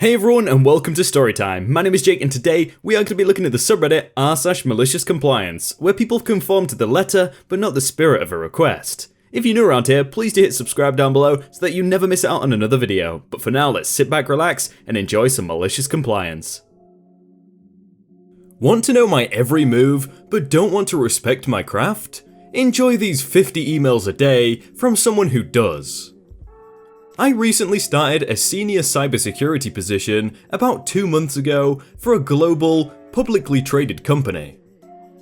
Hey everyone and welcome to Storytime. My name is Jake and today we are going to be looking at the subreddit r/maliciouscompliance, where people conform to the letter but not the spirit of a request. If you're new around here, please do hit subscribe down below so that you never miss out on another video. But for now, let's sit back, relax, and enjoy some malicious compliance. Want to know my every move but don't want to respect my craft? Enjoy these 50 emails a day from someone who does. I recently started a senior cybersecurity position about 2 months ago for a global, publicly traded company.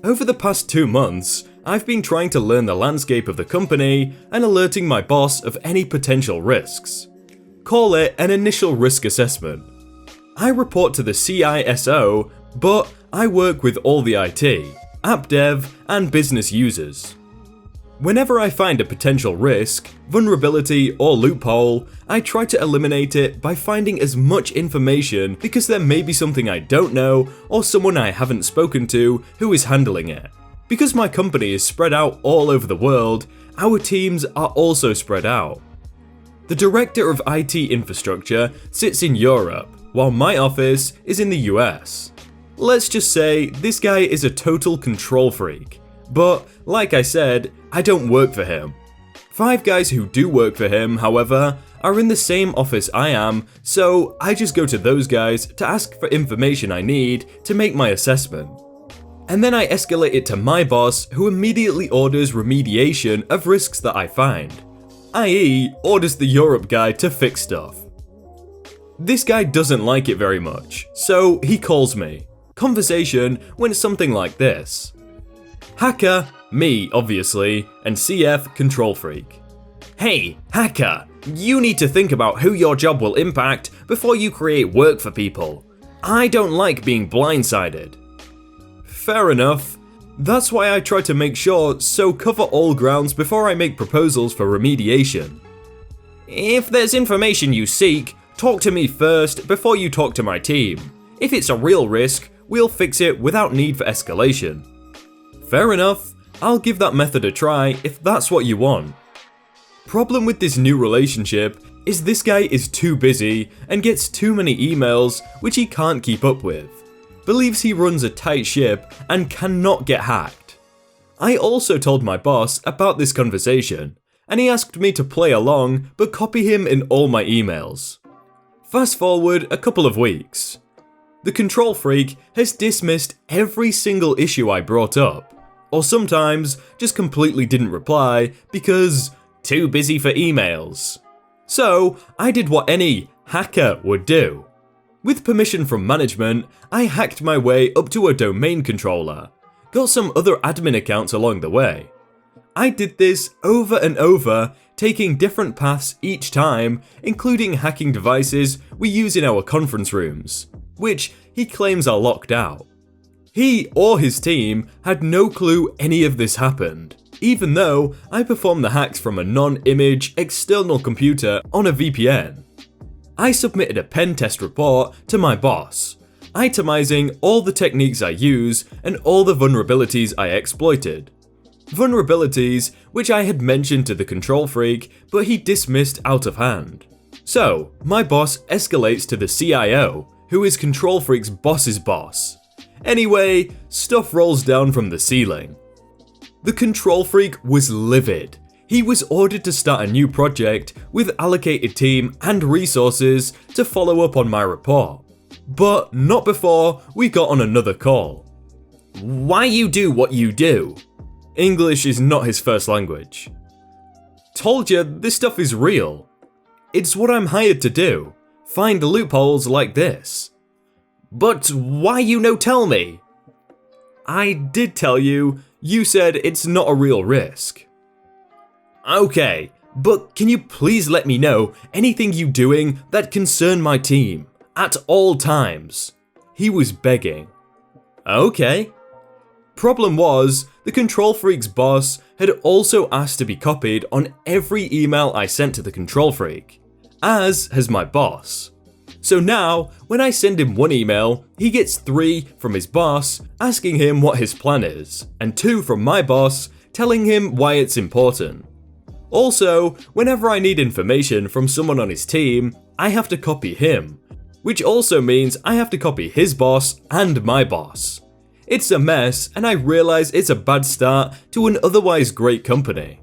Over the past 2 months, I've been trying to learn the landscape of the company and alerting my boss of any potential risks. Call it an initial risk assessment. I report to the CISO, but I work with all the IT, app dev, and business users. Whenever I find a potential risk, vulnerability, or loophole, I try to eliminate it by finding as much information because there may be something I don't know or someone I haven't spoken to who is handling it. Because my company is spread out all over the world, our teams are also spread out. The director of IT infrastructure sits in Europe, while my office is in the US. Let's just say this guy is a total control freak. But, like I said, I don't work for him. 5 guys who do work for him, however, are in the same office I am, so I just go to those guys to ask for information I need to make my assessment. And then I escalate it to my boss, who immediately orders remediation of risks that I find, i.e. orders the Europe guy to fix stuff. This guy doesn't like it very much, so he calls me. Conversation went something like this. Hacker, me obviously, and CF control freak. Hey, hacker, you need to think about who your job will impact before you create work for people. I don't like being blindsided. Fair enough. That's why I try to make sure so cover all grounds before I make proposals for remediation. If there's information you seek, talk to me first before you talk to my team. If it's a real risk, we'll fix it without need for escalation. Fair enough, I'll give that method a try if that's what you want. Problem with this new relationship is this guy is too busy and gets too many emails which he can't keep up with. Believes he runs a tight ship and cannot get hacked. I also told my boss about this conversation and he asked me to play along but copy him in all my emails. Fast forward a couple of weeks. The control freak has dismissed every single issue I brought up. Or sometimes just completely didn't reply because too busy for emails. So I did what any hacker would do. With permission from management, I hacked my way up to a domain controller, got some other admin accounts along the way. I did this over and over, taking different paths each time, including hacking devices we use in our conference rooms, which he claims are locked out. He or his team had no clue any of this happened, even though I performed the hacks from a non-image external computer on a VPN. I submitted a pen test report to my boss, itemizing all the techniques I use and all the vulnerabilities I exploited. Vulnerabilities which I had mentioned to the control freak, but he dismissed out of hand. So, my boss escalates to the CIO, who is control freak's boss's boss. Anyway, stuff rolls down from the ceiling. The control freak was livid. He was ordered to start a new project with allocated team and resources to follow up on my report. But not before we got on another call. Why you do what you do? English is not his first language. Told you this stuff is real. It's what I'm hired to do. Find loopholes like this. But why you no tell me? I did tell you, you said it's not a real risk. Okay, but can you please let me know anything you doing that concern my team, at all times? He was begging. Okay. Problem was, the control freak's boss had also asked to be copied on every email I sent to the control freak, as has my boss. So now, when I send him one email, he gets 3 from his boss asking him what his plan is, and 2 from my boss telling him why it's important. Also, whenever I need information from someone on his team, I have to copy him, which also means I have to copy his boss and my boss. It's a mess, and I realize it's a bad start to an otherwise great company.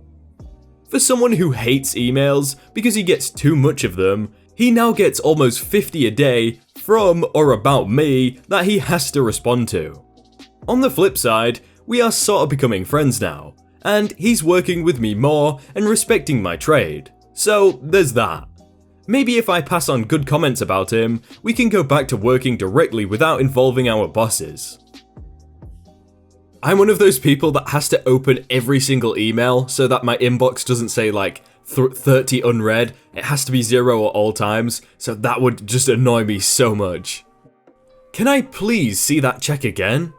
For someone who hates emails because he gets too much of them, he now gets almost 50 a day from or about me that he has to respond to. On the flip side, we are sort of becoming friends now, and he's working with me more and respecting my trade, so there's that. Maybe if I pass on good comments about him, we can go back to working directly without involving our bosses. I'm one of those people that has to open every single email so that my inbox doesn't say like 30 unread. It has to be 0 at all times, so that would just annoy me so much. Can I please see that check again?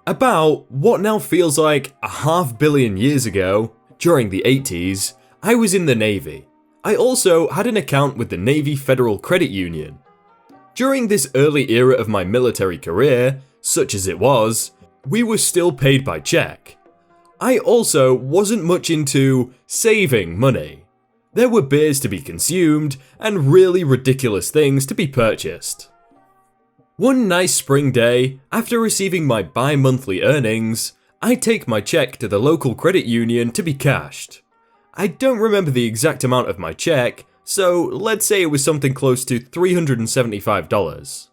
About what now feels like 500 million years ago, during the 80s, I was in the Navy. I also had an account with the Navy Federal Credit Union. During this early era of my military career, such as it was, we were still paid by check. I also wasn't much into saving money. There were beers to be consumed and really ridiculous things to be purchased. One nice spring day, after receiving my bi-monthly earnings, I take my check to the local credit union to be cashed. I don't remember the exact amount of my check, so let's say it was something close to $375.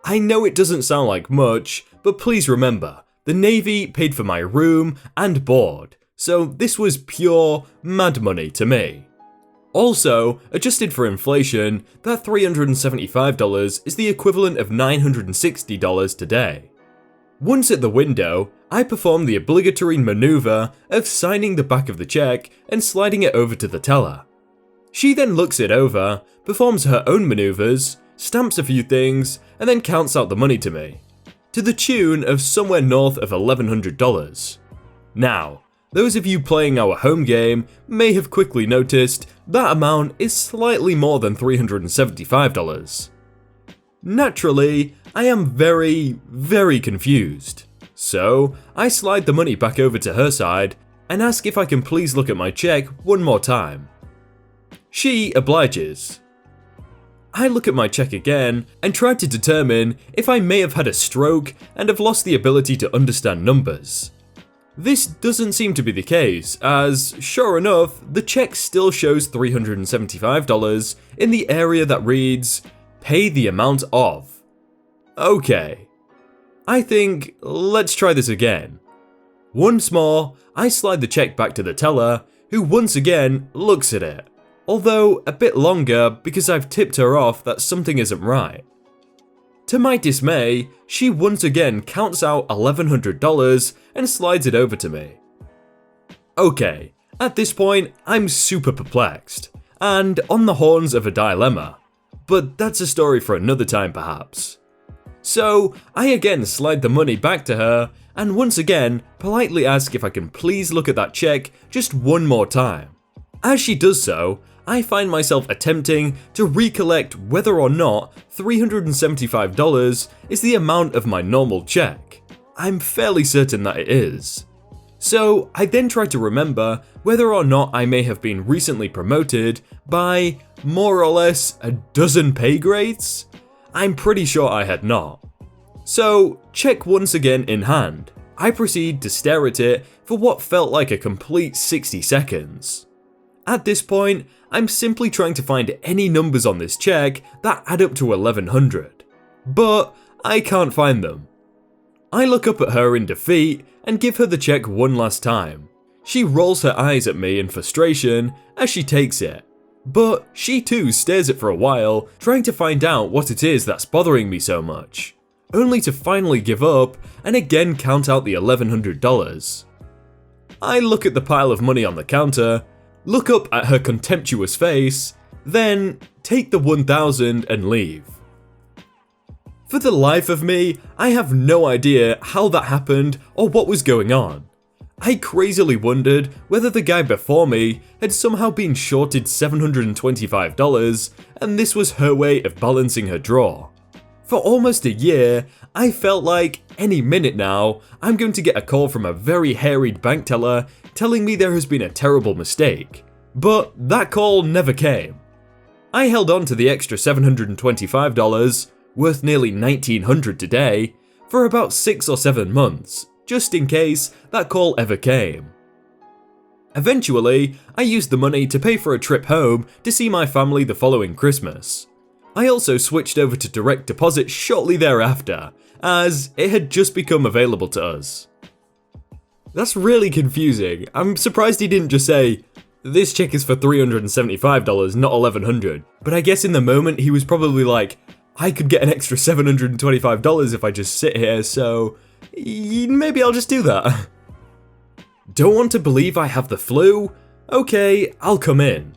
I know it doesn't sound like much, but please remember, the Navy paid for my room and board, so this was pure mad money to me. Also, adjusted for inflation, that $375 is the equivalent of $960 today. Once at the window, I perform the obligatory maneuver of signing the back of the check and sliding it over to the teller. She then looks it over, performs her own maneuvers, stamps a few things, and then counts out the money to me, to the tune of somewhere north of $1,100. Now, those of you playing our home game may have quickly noticed that amount is slightly more than $375. Naturally, I am very confused. So, I slide the money back over to her side and ask if I can please look at my check one more time. She obliges. I look at my check again and try to determine if I may have had a stroke and have lost the ability to understand numbers. This doesn't seem to be the case, as, sure enough, the check still shows $375 in the area that reads, "Pay the amount of." Okay. I think, let's try this again. Once more, I slide the check back to the teller, who once again looks at it, although a bit longer because I've tipped her off that something isn't right. To my dismay, she once again counts out $1,100 and slides it over to me. Okay, at this point, I'm super perplexed, and on the horns of a dilemma, but that's a story for another time perhaps. So, I again slide the money back to her, and once again, politely ask if I can please look at that check just one more time. As she does so, I find myself attempting to recollect whether or not $375 is the amount of my normal check. I'm fairly certain that it is. So I then try to remember whether or not I may have been recently promoted by more or less a dozen pay grades. I'm pretty sure I had not. So, check once again in hand, I proceed to stare at it for what felt like a complete 60 seconds. At this point, I'm simply trying to find any numbers on this check that add up to 1100, but I can't find them. I look up at her in defeat and give her the check one last time. She rolls her eyes at me in frustration as she takes it, but she too stares it for a while, trying to find out what it is that's bothering me so much, only to finally give up and again count out the $1,100. I look at the pile of money on the counter, look up at her contemptuous face, then take the 1,000 and leave. For the life of me, I have no idea how that happened or what was going on. I crazily wondered whether the guy before me had somehow been shorted $725 and this was her way of balancing her draw. For almost a year, I felt like any minute now, I'm going to get a call from a very harried bank teller telling me there has been a terrible mistake. But that call never came. I held on to the extra $725, worth nearly $1,900 today, for about 6 or 7 months, just in case that call ever came. Eventually, I used the money to pay for a trip home to see my family the following Christmas. I also switched over to direct deposit shortly thereafter, as it had just become available to us. That's really confusing. I'm surprised he didn't just say, "This check is for $375, not $1,100. But I guess in the moment he was probably like, I could get an extra $725 if I just sit here, so maybe I'll just do that. Don't want to believe I have the flu? Okay, I'll come in.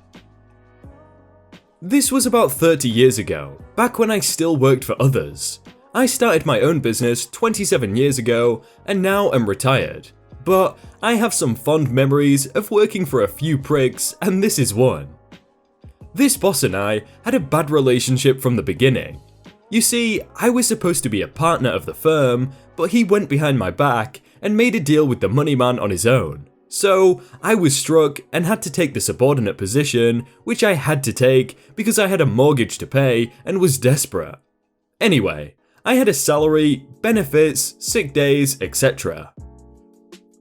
This was about 30 years ago, back when I still worked for others. I started my own business 27 years ago and now am retired. But I have some fond memories of working for a few pricks, and this is one. This boss and I had a bad relationship from the beginning. You see, I was supposed to be a partner of the firm, but he went behind my back and made a deal with the money man on his own. So I was struck and had to take the subordinate position, which I had to take because I had a mortgage to pay and was desperate. Anyway, I had a salary, benefits, sick days, etc.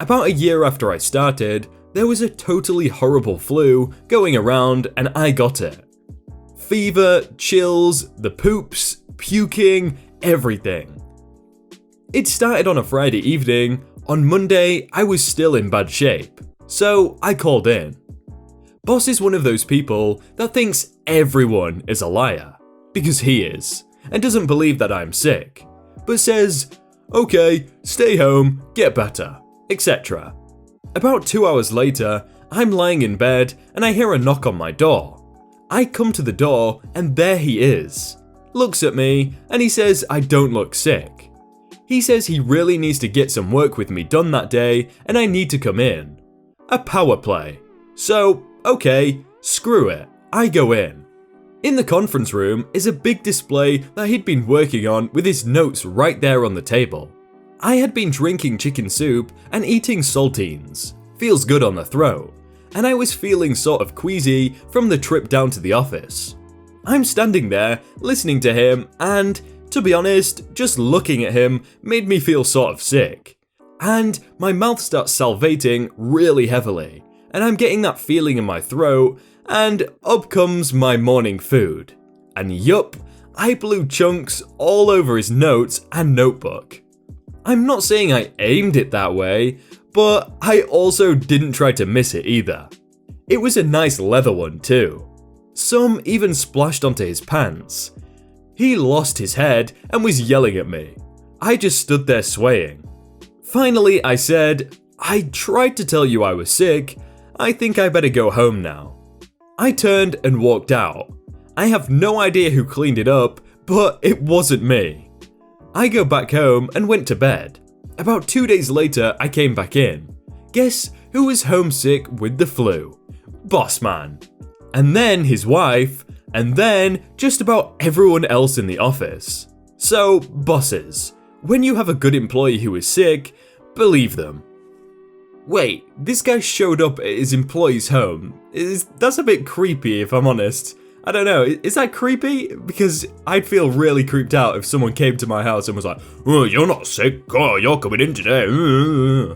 About a year after I started, there was a totally horrible flu going around and I got it. Fever, chills, the poops, puking, everything. It started on a Friday evening. On Monday, I was still in bad shape, so I called in. Boss is one of those people that thinks everyone is a liar, because he is, and doesn't believe that I'm sick, but says, "Okay, stay home, get better," etc. About 2 hours later, I'm lying in bed and I hear a knock on my door. I come to the door and there he is. Looks at me and he says I don't look sick. He says he really needs to get some work with me done that day and I need to come in. A power play. So, okay, screw it, I go in. In the conference room is a big display that he'd been working on with his notes right there on the table. I had been drinking chicken soup and eating saltines. Feels good on the throat. And I was feeling sort of queasy from the trip down to the office. I'm standing there, listening to him, and, to be honest, just looking at him made me feel sort of sick. And my mouth starts salivating really heavily, and I'm getting that feeling in my throat, and up comes my morning food. And yup, I blew chunks all over his notes and notebook. I'm not saying I aimed it that way, but I also didn't try to miss it either. It was a nice leather one too. Some even splashed onto his pants. He lost his head and was yelling at me. I just stood there swaying. Finally, I said, "I tried to tell you I was sick. I think I better go home now." I turned and walked out. I have no idea who cleaned it up, but it wasn't me. I go back home and went to bed. About 2 days later, I came back in. Guess who was homesick with the flu? Boss man. And then his wife, and then just about everyone else in the office. So, bosses, when you have a good employee who is sick, believe them. Wait, this guy showed up at his employee's home. That's a bit creepy if I'm honest. I don't know, is that creepy? Because I'd feel really creeped out if someone came to my house and was like, "Oh, you're not sick, oh, you're coming in today."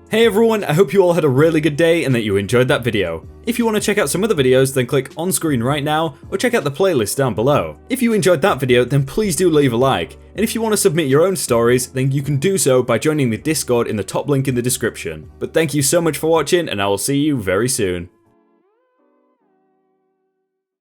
Hey everyone, I hope you all had a really good day and that you enjoyed that video. If you want to check out some other videos, then click on screen right now or check out the playlist down below. If you enjoyed that video, then please do leave a like. And if you want to submit your own stories, then you can do so by joining the Discord in the top link in the description. But thank you so much for watching and I will see you very soon.